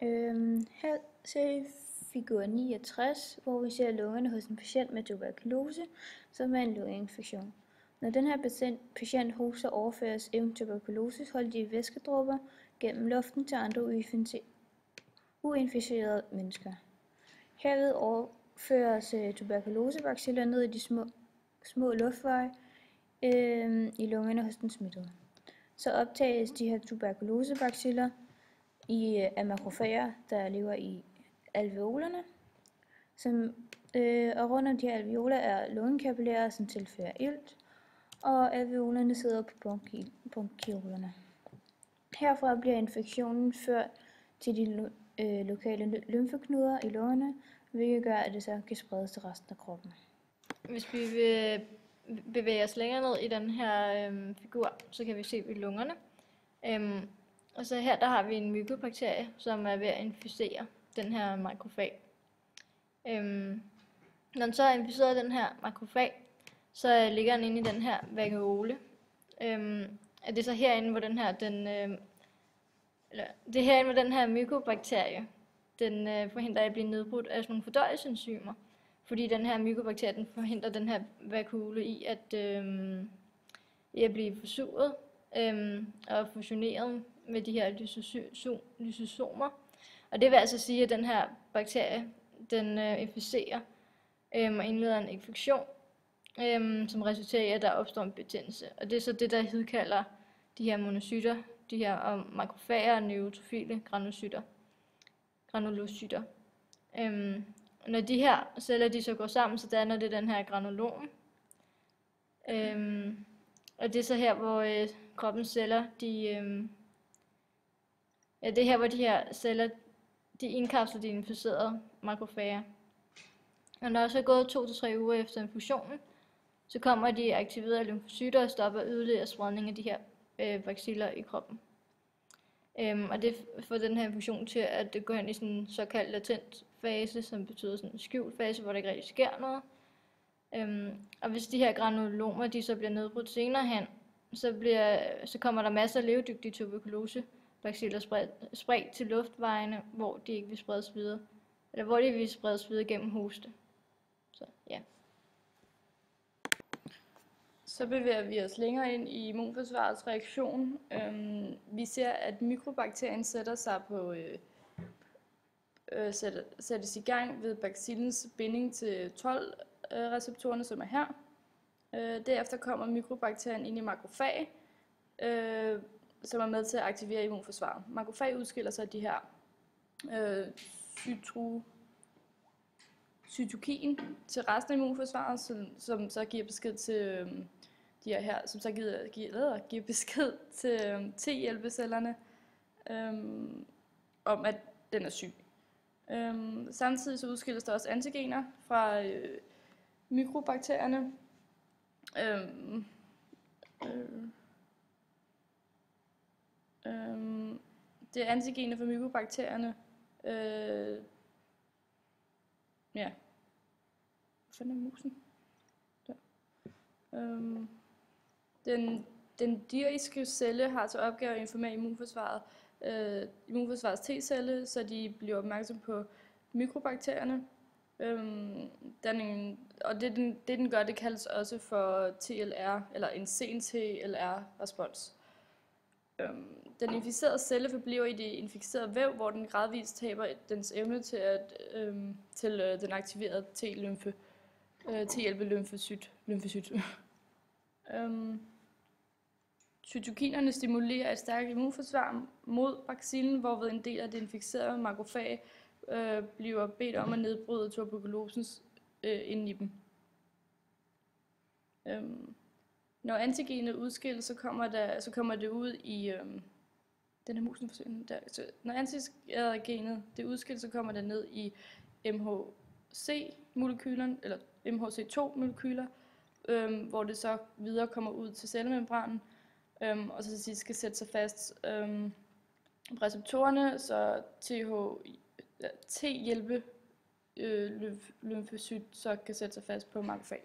Her ser vi figur 69, hvor vi ser lungerne hos en patient med tuberkulose, som er en lungeinfektion. Når den her patient hoster, overføres eventuelt tuberkuloseholdige væskedråber gennem luften til andre uinficerede mennesker. Herved overføres tuberkulosebaciller ned i de små luftveje i lungerne hos den smittede. Så optages de her tuberkulosebaciller af makrofager, der lever i alveolerne, og rundt om de her alveoler er lungekapillærer, som tilfører ilt, og alveolerne sidder på bronkiolerne. Herfra bliver infektionen ført til de lokale lymfeknuder i lungerne, hvilket gør, at det så kan spredes til resten af kroppen. Hvis vi vil bevæge os længere ned i den her figur, så kan vi se ved lungerne. Og så her der har vi en mykobakterie, som er ved at inficere den her makrofag. Når den så er inficeret den her makrofag, så ligger den inde i den her vakuole. Er det så herinde, hvor den her, det er herinde, hvor den her mykobakterie, den forhindrer at blive nedbrudt af sådan nogle fordøjelsesenzymer. Fordi den her mykobakterie, den forhindrer den her vakuole i at blive forsuret og fusioneret med de her lysosomer. Og det vil altså sige, at den her bakterie, den inficerer og indleder en infektion, som resulterer i, at der opstår en betændelse. Og det er så det, der hedder de her monocytter, de her makrofager og neutrofile granulocytter. Når de her celler de så går sammen, så danner det den her granulom. Og det er så her, hvor kroppens celler, det er her, hvor de her celler, de indkapsler de inficerede makrofager. Og når der så er gået 2 til 3 uger efter infusionen, så kommer de aktiverede lymfocytter og stopper yderligere spredning af de her baciller i kroppen. Og det får den her infusion til at gå hen i sådan en såkaldt latent fase, som betyder sådan en skjult fase, hvor der ikke rigtig sker noget. Og hvis de her granulomer, de så bliver nedbrudt senere hen, så kommer der masser af levedygtige tuberkulosebaciller spredt til luftvejene, hvor de ikke vil spredes videre, eller hvor de vil spredes videre gennem hoste. Så ja. Så bevæger vi os længere ind i immunforsvarets reaktion. Vi ser, at mikrobakterien sættes i gang ved bacillens binding til 12-receptorerne, som er her. Derefter kommer mikrobakterien ind i makrofag, som er med til at aktivere immunforsvaret. Makrofag udskiller sig af de her cytokin til resten af immunforsvaret, som så giver besked til de her, som så giver besked til T-hjælpecellerne om, at den er syg. Samtidig så udskilles der også antigener fra mikrobakterierne. Det er antigener for mikrobakterierne. Ja. Hvad fanden er musen? Der. Den diriske celle har til opgave at informere immunforsvarets T-celle, så de bliver opmærksom på mikrobakterierne. Og det den gør, det kaldes også for TLR, eller en sen TLR-respons. Den inficerede celle forbliver i det inficerede væv, hvor den gradvist taber dens evne til den aktiverede T-hjælpe-lymfocyt. Cytokinerne stimulerer et stærkt immunforsvar mod bacillen, hvorved en del af det inficerede makrofag bliver bedt om at nedbryde tuberkulosen inde i dem. Når antigenet udskilles, så kommer det ud i den her musen forsøgning der. Så når antigenet det udskilles, så kommer det ned i MHC-molekylerne eller MHC2-molekyler, hvor det så videre kommer ud til cellemembranen, og så til sidst skal sætte sig fast på receptorerne, så T-hjælpe lymfocyt så kan sætte sig fast på makrofag.